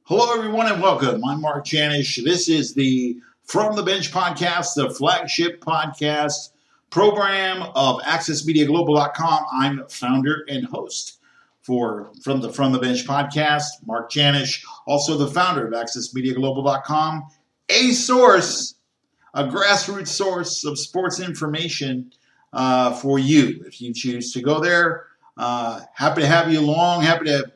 Hello, everyone, and welcome. I'm Mark Janish. This is the From the Bench podcast, the flagship podcast program of AccessMediaGlobal.com. I'm founder and host From the Bench podcast, Mark Janish, also the founder of AccessMediaGlobal.com, a grassroots source of sports information for you if you choose to go there. Happy to have you along. Happy to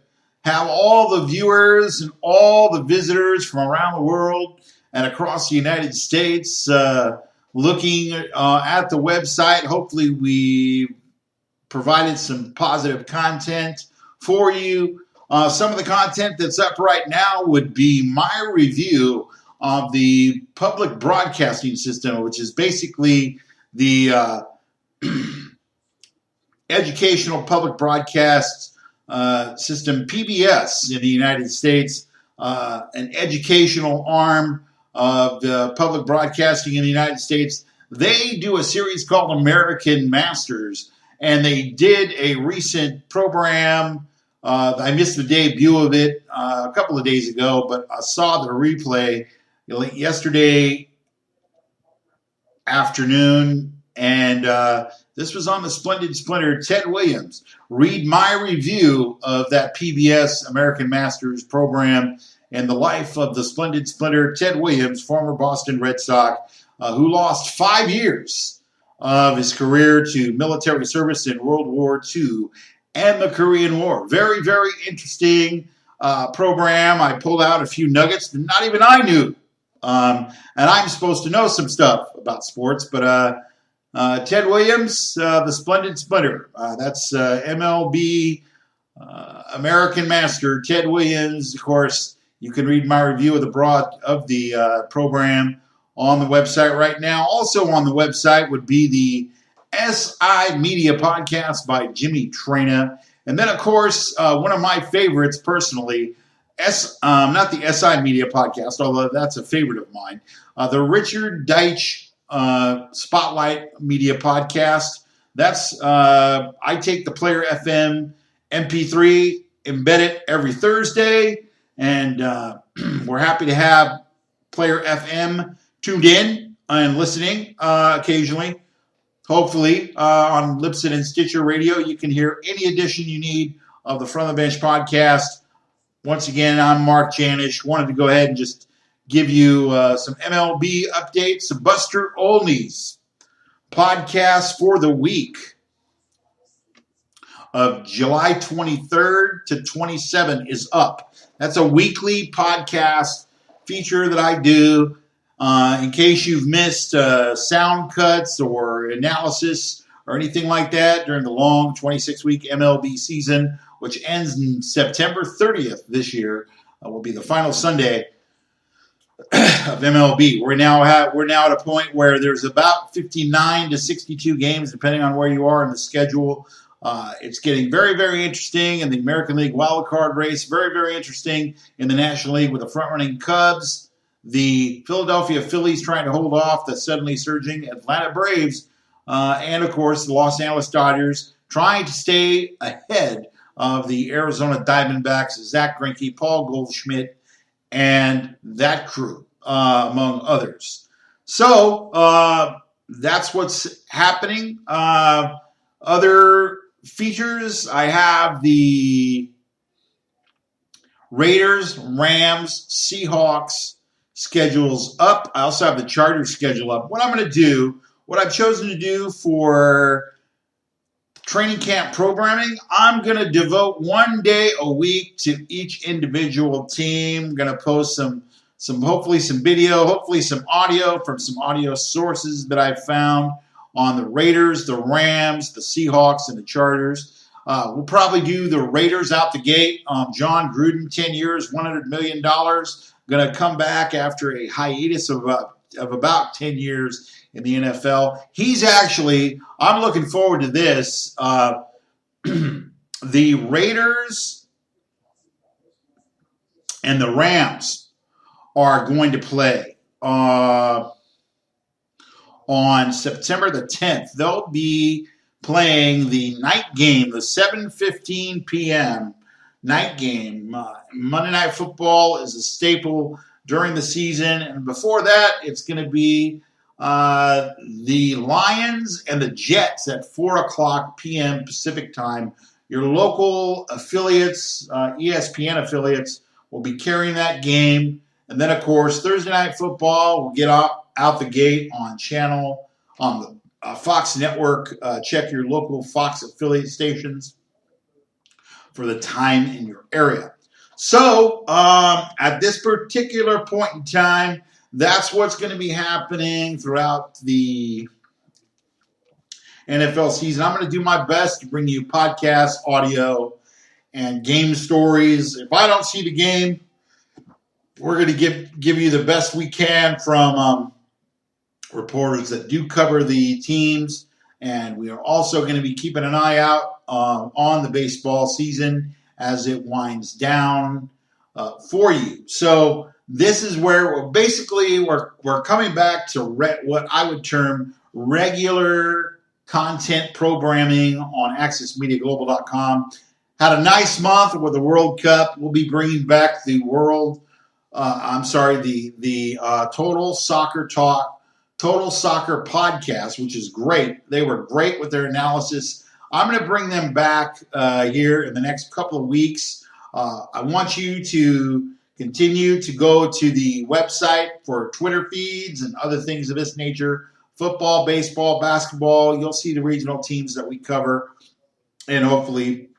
have all the viewers and all the visitors from around the world and across the United States looking at the website. Hopefully we provided some positive content for you. Some of the content that's up right now would be my review of the public broadcasting system, which is basically the educational public broadcast system, PBS, in the United States, an educational arm of the public broadcasting in the United States. They do a series called American Masters, and they did a recent program. I missed the debut of it a couple of days ago, but I saw the replay yesterday afternoon, and this was on the Splendid Splinter. Ted Williams. Read my review of that PBS American Masters program and the life of the Splendid Splinter, Ted Williams, former Boston Red Sox, who lost 5 years of his career to military service in World War II and the Korean War. Very, very interesting program. I pulled out a few nuggets that not even I knew. And I'm supposed to know some stuff about sports, but Ted Williams, the Splendid Splinter. That's MLB American Master, Ted Williams. Of course, you can read my review of the program on the website right now. Also on the website would be the SI Media Podcast by Jimmy Traina. And then, of course, one of my favorites personally, not the SI Media Podcast, although that's a favorite of mine, the Richard Deitch Spotlight Media Podcast. That's I take the Player FM MP3, embed it every Thursday, and we're happy to have Player FM tuned in and listening occasionally. Hopefully on Libsyn and Stitcher Radio, you can hear any edition you need of the From the Bench podcast. Once again, I'm Mark Janish. Wanted to go ahead and just give you some MLB updates. Buster Olney's podcast for the week of July 23rd to 27th is up. That's a weekly podcast feature that I do in case you've missed sound cuts or analysis or anything like that during the long 26-week MLB season, which ends in September 30th this year. Will be the final Sunday of MLB. We're now at a point where there's about 59 to 62 games, depending on where you are in the schedule. It's getting very, very interesting in the American League wildcard race. Very, very interesting in the National League with the front-running Cubs, the Philadelphia Phillies trying to hold off the suddenly surging Atlanta Braves, and, of course, the Los Angeles Dodgers trying to stay ahead of the Arizona Diamondbacks, Zach Greinke, Paul Goldschmidt, and that crew, among others. So that's what's happening. Other features, I have the Raiders, Rams, Seahawks schedules up. I also have the Chargers schedule up. What I've chosen to do for training camp programming, I'm going to devote 1 day a week to each individual team. I'm going to post some hopefully some video, hopefully some audio from some audio sources that I've found on the Raiders, the Rams, the Seahawks, and the Chargers. We'll probably do the Raiders out the gate. John Gruden, 10 years, $100 million. Going to come back after a hiatus of about 10 years in the NFL. I'm looking forward to this. The Raiders and the Rams are going to play on September the 10th. They'll be playing the night game, the 7:15 p.m. night game. Monday Night Football is a staple during the season. And before that, it's going to be the Lions and the Jets at 4 o'clock p.m. Pacific time. Your local affiliates, ESPN affiliates, will be carrying that game. And then, of course, Thursday Night Football will get out the gate on the Fox Network. Check your local Fox affiliate stations for the time in your area. So, at this particular point in time, that's what's going to be happening throughout the NFL season. I'm going to do my best to bring you podcasts, audio, and game stories. If I don't see the game, we're going to give you the best we can from reporters that do cover the teams. And we are also going to be keeping an eye out on the baseball season as it winds down for you. So this is where we're coming back to what I would term regular content programming on accessmediaglobal.com. Had a nice month with the World Cup. We'll be bringing back the Total Soccer Talk, Total Soccer podcast, which is great. They were great with their analysis. I'm going to bring them back here in the next couple of weeks. I want you to continue to go to the website for Twitter feeds and other things of this nature. Football, baseball, basketball. You'll see the regional teams that we cover, and hopefully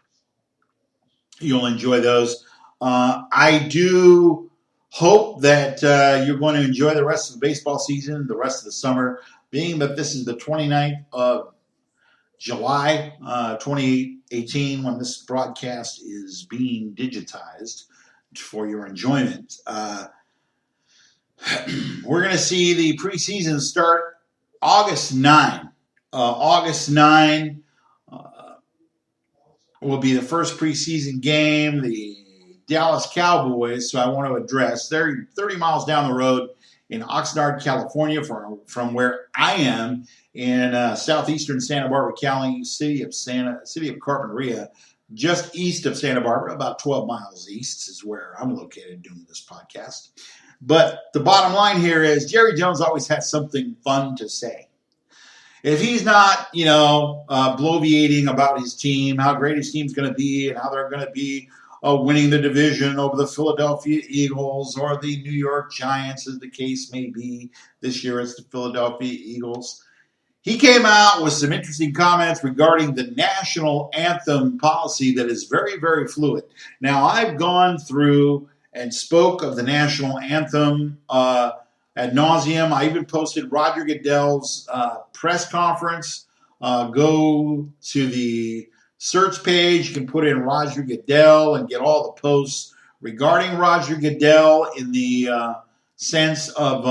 you'll enjoy those. I do hope that you're going to enjoy the rest of the baseball season, the rest of the summer, being that this is the 29th of July 2018 when this broadcast is being digitized for your enjoyment. We're going to see the preseason start August 9. August 9 will be the first preseason game. The Dallas Cowboys, so I want to address, they're 30 miles down the road in Oxnard, California, from where I am in southeastern Santa Barbara County, city of Carpinteria, just east of Santa Barbara, about 12 miles east is where I'm located doing this podcast. But the bottom line here is Jerry Jones always has something fun to say. If he's not, bloviating about his team, how great his team's going to be and how they're going to be winning the division over the Philadelphia Eagles or the New York Giants, as the case may be. This year it's the Philadelphia Eagles. He came out with some interesting comments regarding the national anthem policy that is very, very fluid. Now, I've gone through and spoke of the national anthem ad nauseum. I even posted Roger Goodell's press conference. Go to the search page. You can put in Roger Goodell and get all the posts regarding Roger Goodell in the sense of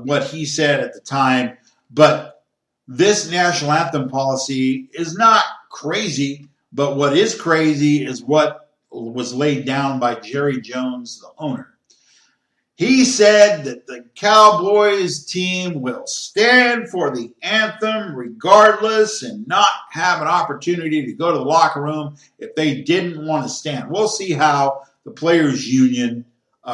what he said at the time. But this national anthem policy is not crazy, but what is crazy is what was laid down by Jerry Jones, the owner. He said that the Cowboys team will stand for the anthem regardless and not have an opportunity to go to the locker room if they didn't want to stand. We'll see how the players' union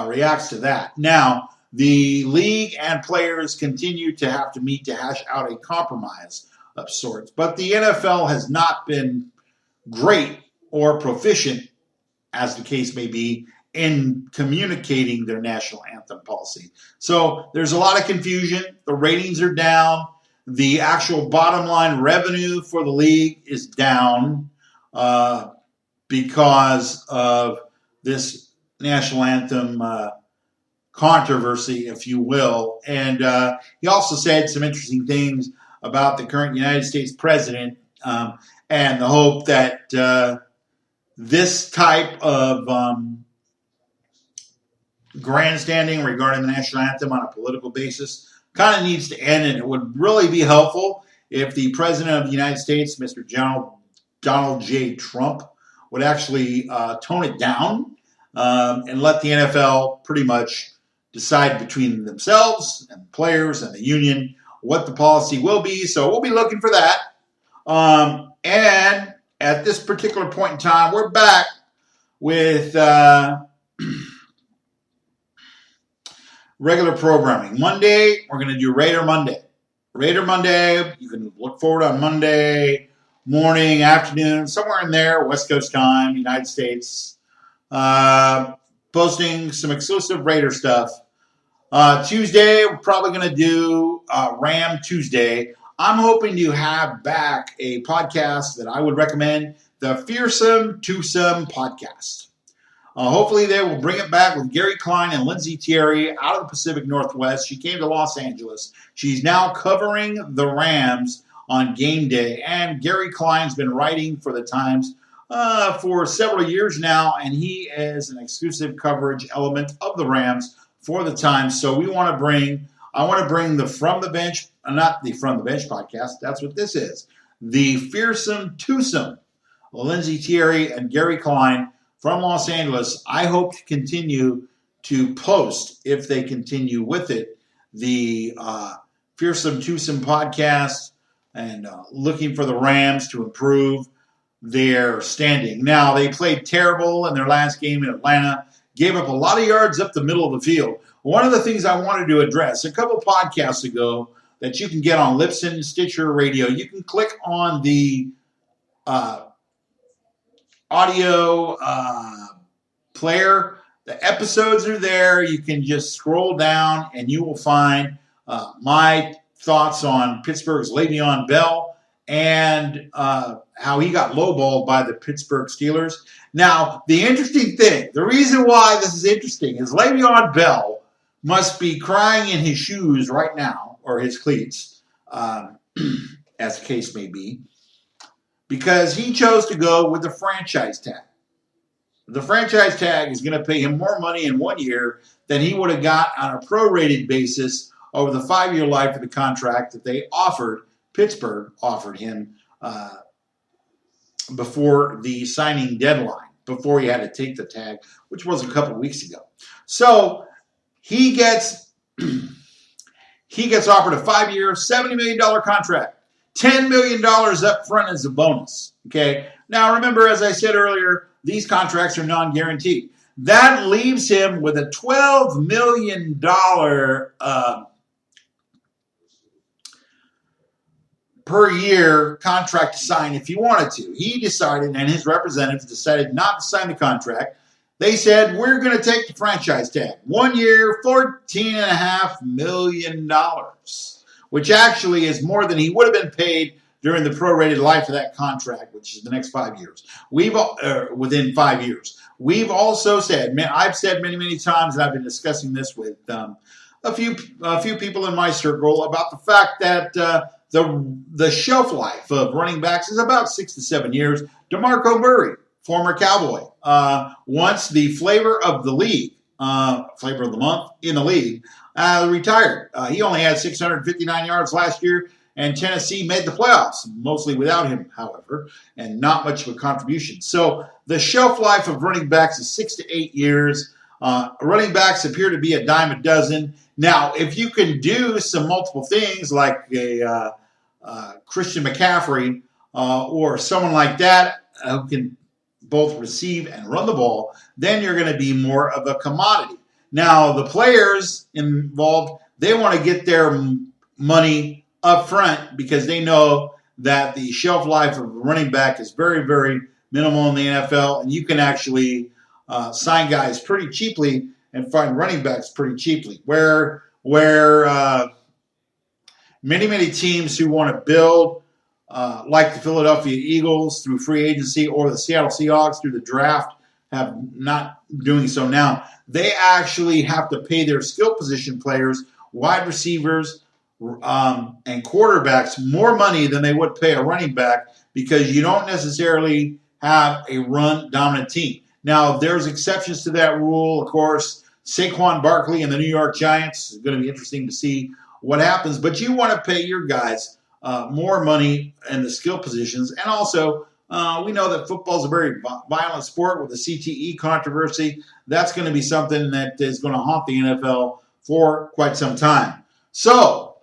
reacts to that. Now, the league and players continue to have to meet to hash out a compromise of sorts. But the NFL has not been great or proficient, as the case may be, in communicating their national anthem policy. So there's a lot of confusion. The ratings are down. The actual bottom line revenue for the league is down because of this national anthem controversy, if you will. And he also said some interesting things about the current United States president and the hope that this type of grandstanding regarding the national anthem on a political basis kind of needs to end, and it would really be helpful if the President of the United States, Mr. Donald J. Trump, would actually tone it down and let the NFL pretty much decide between themselves and the players and the union what the policy will be. So we'll be looking for that. And at this particular point in time, we're back with regular programming. Monday, we're going to do Raider Monday. Raider Monday, you can look forward on Monday morning, afternoon, somewhere in there, West Coast time, United States, posting some exclusive Raider stuff. Tuesday, we're probably going to do Ram Tuesday. I'm hoping to have back a podcast that I would recommend, the Fearsome Twosome podcast. Hopefully they will bring it back with Gary Klein and Lindsay Thierry out of the Pacific Northwest. She came to Los Angeles. She's now covering the Rams on game day. And Gary Klein's been writing for the Times for several years now, and he is an exclusive coverage element of the Rams for the Times. So I want to bring the From the Bench, not the From the Bench podcast. That's what this is. The Fearsome Twosome, Lindsay Thierry and Gary Klein from Los Angeles. I hope to continue to post, if they continue with it, the Fearsome Twosome podcast, and looking for the Rams to improve their standing. Now, they played terrible in their last game in Atlanta, gave up a lot of yards up the middle of the field. One of the things I wanted to address a couple podcasts ago that you can get on Libsyn, Stitcher Radio, you can click on the audio player. The episodes are there. You can just scroll down and you will find my thoughts on Pittsburgh's Le'Veon Bell and how he got lowballed by the Pittsburgh Steelers. Now, the interesting thing, the reason why this is interesting is Le'Veon Bell must be crying in his shoes right now, or his cleats, as the case may be, because he chose to go with the franchise tag. The franchise tag is going to pay him more money in 1 year than he would have got on a prorated basis over the 5-year life of the contract that Pittsburgh offered him before the signing deadline, before he had to take the tag, which was a couple of weeks ago. So he gets offered a 5-year, $70 million contract, $10 million up front as a bonus. Okay. Now, remember, as I said earlier, these contracts are non-guaranteed. That leaves him with a $12 million per year contract to sign if he wanted to. He decided, and his representatives decided not to sign the contract. They said, we're going to take the franchise tag. 1 year, $14.5 million, which actually is more than he would have been paid during the prorated life of that contract, which is the next 5 years. Within 5 years. We've also said, I've said many, many times, and I've been discussing this with a few people in my circle about the fact that the shelf life of running backs is about 6 to 7 years. DeMarco Murray, former Cowboy, once the flavor of the league, flavor of the month in the league, retired. He only had 659 yards last year, and Tennessee made the playoffs, mostly without him, however, and not much of a contribution. So the shelf life of running backs is 6 to 8 years. Running backs appear to be a dime a dozen. Now, if you can do some multiple things like a Christian McCaffrey or someone like that who can both receive and run the ball, then you're going to be more of a commodity. Now, the players involved, they want to get their money up front because they know that the shelf life of a running back is very, very minimal in the NFL, and you can actually sign guys pretty cheaply and find running backs pretty cheaply. Where many, many teams who want to build, like the Philadelphia Eagles through free agency or the Seattle Seahawks through the draft, have not doing so now. They actually have to pay their skill position players, wide receivers, and quarterbacks more money than they would pay a running back because you don't necessarily have a run-dominant team. Now, there's exceptions to that rule. Of course, Saquon Barkley and the New York Giants is going to be interesting to see what happens. But you want to pay your guys more money in the skill positions. And also, we know that football is a very violent sport with the CTE controversy. That's going to be something that is going to haunt the NFL for quite some time. So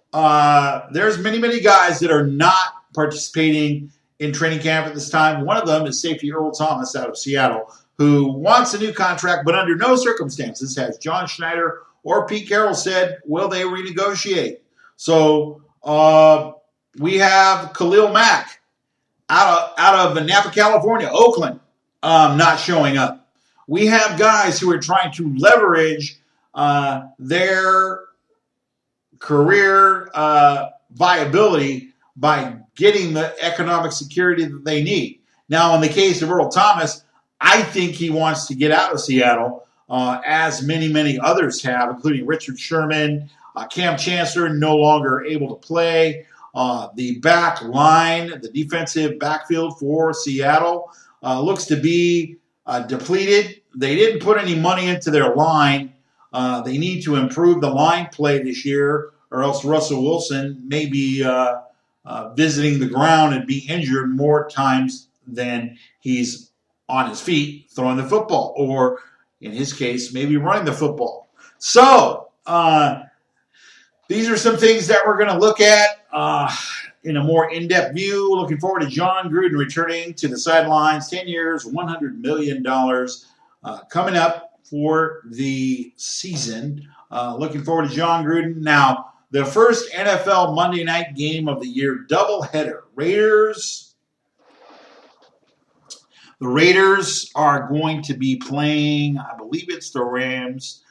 there's many, many guys that are not participating in training camp at this time. One of them is safety Earl Thomas out of Seattle, who wants a new contract, but under no circumstances has John Schneider or Pete Carroll said, will they renegotiate? So we have Khalil Mack out of Napa, California, Oakland, not showing up. We have guys who are trying to leverage their career viability by getting the economic security that they need. Now, in the case of Earl Thomas, I think he wants to get out of Seattle, as many others have, including Richard Sherman, Cam Chancellor, no longer able to play. The back line, the defensive backfield for Seattle looks to be depleted. They didn't put any money into their line. They need to improve the line play this year, or else Russell Wilson may be visiting the ground and be injured more times than he's on his feet throwing the football, or in his case, maybe running the football. So these are some things that we're going to look at in a more in-depth view. Looking forward to John Gruden returning to the sidelines. 10 years, $100 million coming up for the season. Looking forward to John Gruden. Now, the first NFL Monday night game of the year, doubleheader. The Raiders are going to be playing, I believe it's the Rams.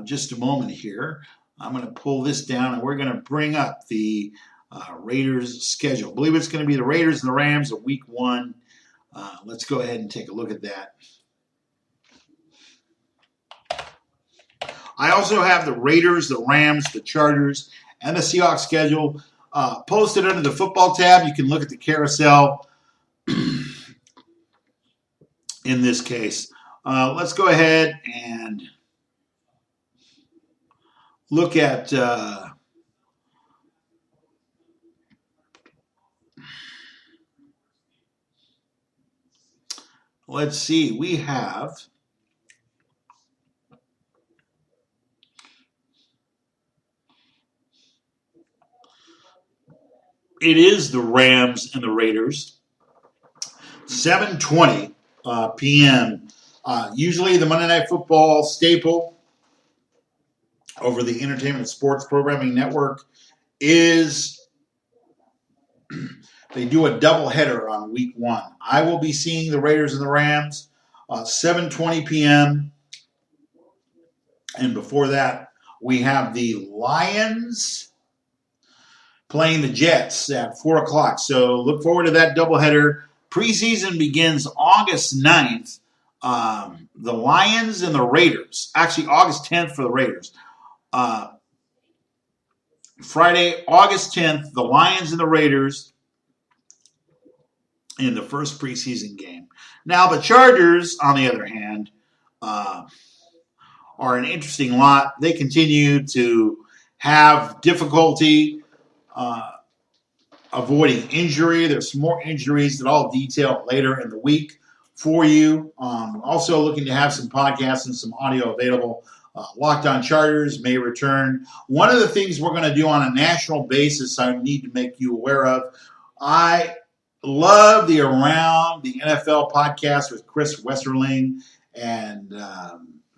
Just a moment here. I'm going to pull this down, and we're going to bring up the Raiders schedule. I believe it's going to be the Raiders and the Rams of Week 1. Let's go ahead and take a look at that. I also have the Raiders, the Rams, the Chargers, and the Seahawks schedule posted under the football tab. You can look at the carousel in this case. Let's go ahead and look at let's see. We have it is the Rams and the Raiders. 7:20 p.m. Usually the Monday Night Football staple over the Entertainment Sports Programming Network is they do a doubleheader on Week 1. I will be seeing the Raiders and the Rams 7:20 p.m. And before that, we have the Lions playing the Jets at 4 o'clock. So look forward to that doubleheader. Preseason begins August 9th. The Lions and the Raiders. Actually, August 10th for the Raiders. Friday, August 10th, the Lions and the Raiders in the first preseason game. Now, the Chargers, on the other hand, are an interesting lot. They continue to have difficulty avoiding injury. There's some more injuries that I'll detail later in the week for you. Also looking to have some podcasts and some audio available. Locked On Chargers may return. One of the things we're going to do on a national basis I need to make you aware of, I love the Around the NFL podcast with Chris Westerling and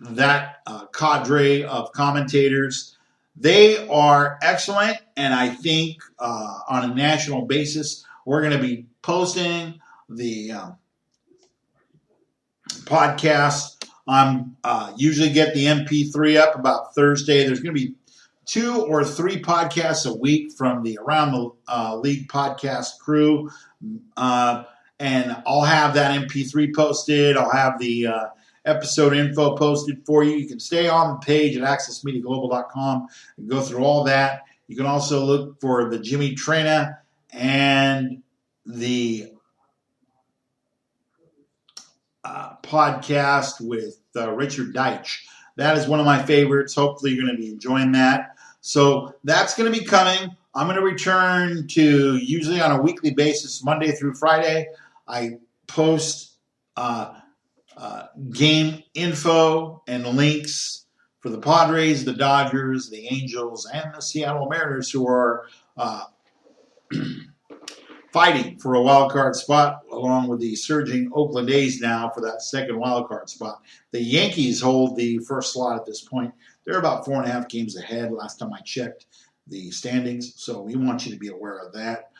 that cadre of commentators. They are excellent, and I think on a national basis, we're going to be posting the podcast. I'm usually get the MP3 up about Thursday. There's going to be 2 or 3 podcasts a week from the Around the League podcast crew, and I'll have that MP3 posted. I'll have the episode info posted for you. You can stay on the page at accessmediaglobal.com and go through all that. You can also look for the Jimmy Trena and the podcast with Richard Deitch. That is one of my favorites. Hopefully you're going to be enjoying that. So that's going to be coming. I'm going to return to usually on a weekly basis, Monday through Friday. I post game info and links for the Padres, the Dodgers, the Angels, and the Seattle Mariners, who are fighting for a wild card spot, along with the surging Oakland A's now for that second wild card spot. The Yankees hold the first slot at this point. They're about 4.5 games ahead last time I checked the standings, so we want you to be aware of that.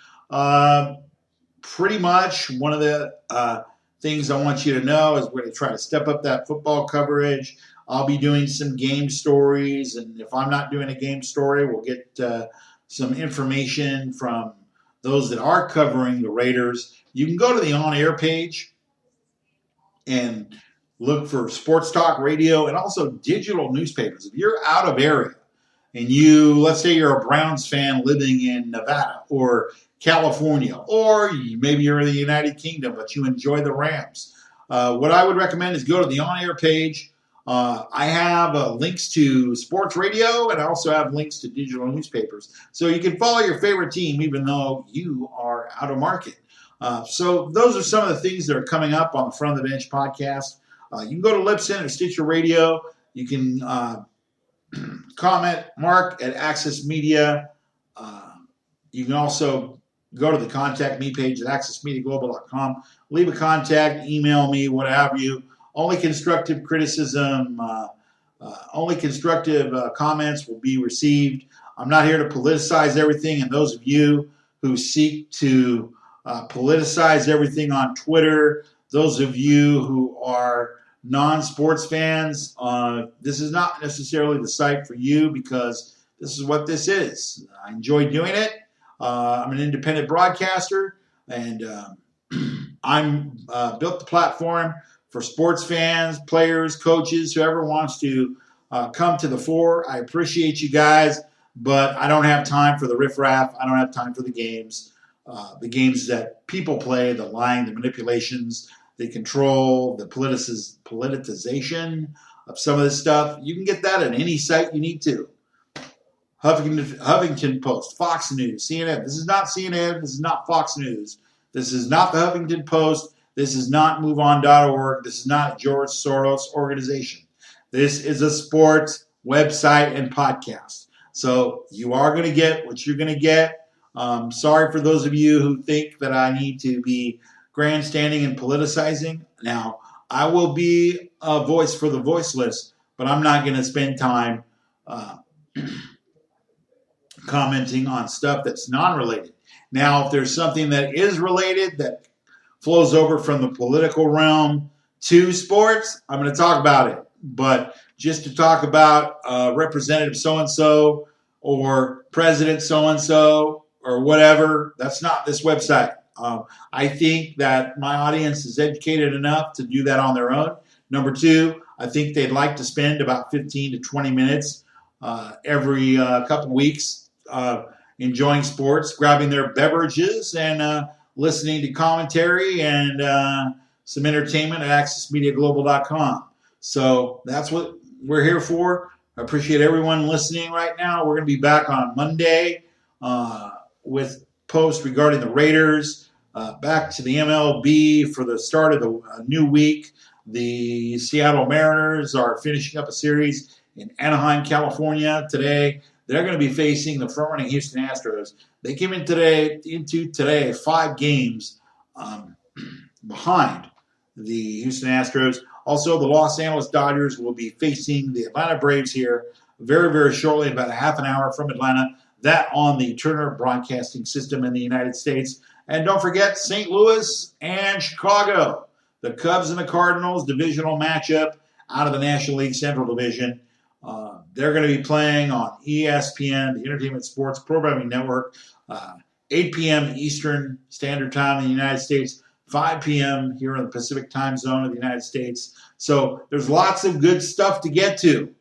Pretty much one of the things I want you to know is we're going to try to step up that football coverage. I'll be doing some game stories, and if I'm not doing a game story, we'll get some information from those that are covering the Raiders. You can go to the on-air page and look for sports talk radio and also digital newspapers. If you're out of area and let's say you're a Browns fan living in Nevada or California, or maybe you're in the United Kingdom, but you enjoy the Rams, what I would recommend is go to the on-air page. I have links to sports radio, and I also have links to digital newspapers. So you can follow your favorite team even though you are out of market. So those are some of the things that are coming up on the Front of the Bench podcast. You can go to Libsyn or Stitcher Radio. You can comment, Mark at Access Media. You can also go to the Contact Me page at accessmediaglobal.com. Leave a contact, email me, what have you. Only constructive criticism, only constructive comments will be received. I'm not here to politicize everything, and those of you who seek to politicize everything on Twitter, those of you who are non-sports fans, this is not necessarily the site for you because this is what this is. I enjoy doing it. I'm an independent broadcaster, and I'm built the platform for sports fans, players, coaches, whoever wants to come to the fore. I appreciate you guys, but I don't have time for the riffraff. I don't have time for the games that people play, the lying, the manipulations, the control, the politicization of some of this stuff. You can get that at any site you need to. Huffington Post, Fox News, CNN. This is not CNN. This is not Fox News. This is not the Huffington Post. This is not MoveOn.org. This is not a George Soros organization. This is a sports website and podcast. So you are going to get what you're going to get. Sorry for those of you who think that I need to be grandstanding and politicizing. Now, I will be a voice for the voiceless, but I'm not going to spend time commenting on stuff that's non-related. Now, if there's something that is related that flows over from the political realm to sports, I'm going to talk about it. But just to talk about Representative so-and-so or President so-and-so or whatever, that's not this website. I think that my audience is educated enough to do that on their own. Number two, I think they'd like to spend about 15 to 20 minutes every couple weeks enjoying sports, grabbing their beverages, and listening to commentary and some entertainment at accessmediaglobal.com. So that's what we're here for. I appreciate everyone listening right now. We're going to be back on Monday with posts regarding the Raiders, back to the MLB for the start of the new week. The Seattle Mariners are finishing up a series in Anaheim, California today. They're going to be facing the front-running Houston Astros. They came into today 5 games behind the Houston Astros. Also, the Los Angeles Dodgers will be facing the Atlanta Braves here very, very shortly, about a half an hour from Atlanta. That on the Turner Broadcasting System in the United States. And don't forget St. Louis and Chicago. The Cubs and the Cardinals divisional matchup out of the National League Central Division. They're going to be playing on ESPN, the Entertainment Sports Programming Network, 8 p.m. Eastern Standard Time in the United States, 5 p.m. here in the Pacific Time Zone of the United States. So there's lots of good stuff to get to.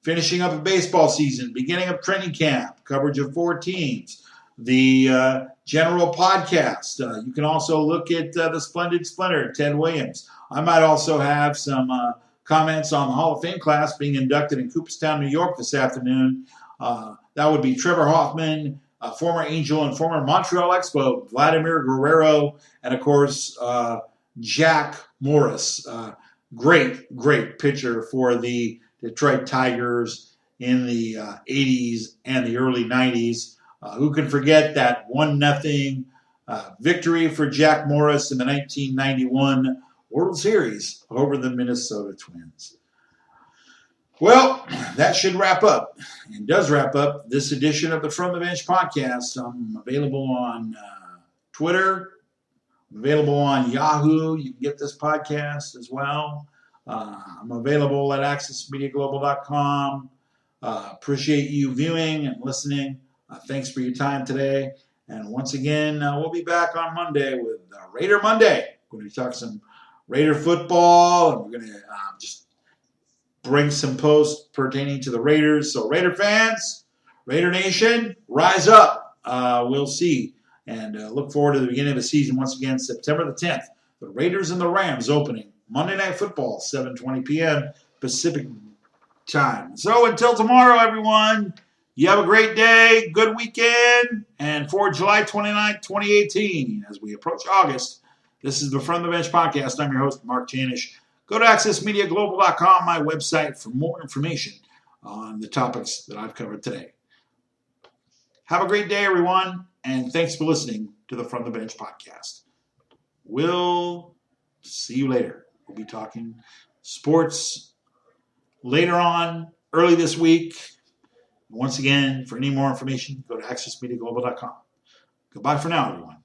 Finishing up a baseball season, beginning of training camp, coverage of 4 teams, the general podcast. You can also look at the Splendid Splinter, Ted Williams. I might also have some comments on the Hall of Fame class being inducted in Cooperstown, New York this afternoon. That would be Trevor Hoffman, former Angel and former Montreal Expo, Vladimir Guerrero, and, of course, Jack Morris. Great pitcher for the Detroit Tigers in the 80s and the early 90s. Who can forget that 1-0 victory for Jack Morris in the 1991 World Series over the Minnesota Twins. Well, that should wrap up, and does wrap up this edition of the From the Bench podcast. I'm available on Twitter, I'm available on Yahoo. You can get this podcast as well. I'm available at accessmediaglobal.com. Appreciate you viewing and listening. Thanks for your time today. And once again, we'll be back on Monday with Raider Monday. We're going to be talking some Raider football, and we're going to just bring some posts pertaining to the Raiders. So Raider fans, Raider Nation, rise up. We'll see. And look forward to the beginning of the season once again, September the 10th. The Raiders and the Rams opening Monday Night Football, 7:20 p.m. Pacific time. So until tomorrow, everyone, you have a great day, good weekend, and for July 29th, 2018, as we approach August, this is the From the Bench podcast. I'm your host, Mark Janish. Go to accessmediaglobal.com, my website, for more information on the topics that I've covered today. Have a great day, everyone, and thanks for listening to the From the Bench podcast. We'll see you later. We'll be talking sports later on, early this week. Once again, for any more information, go to accessmediaglobal.com. Goodbye for now, everyone.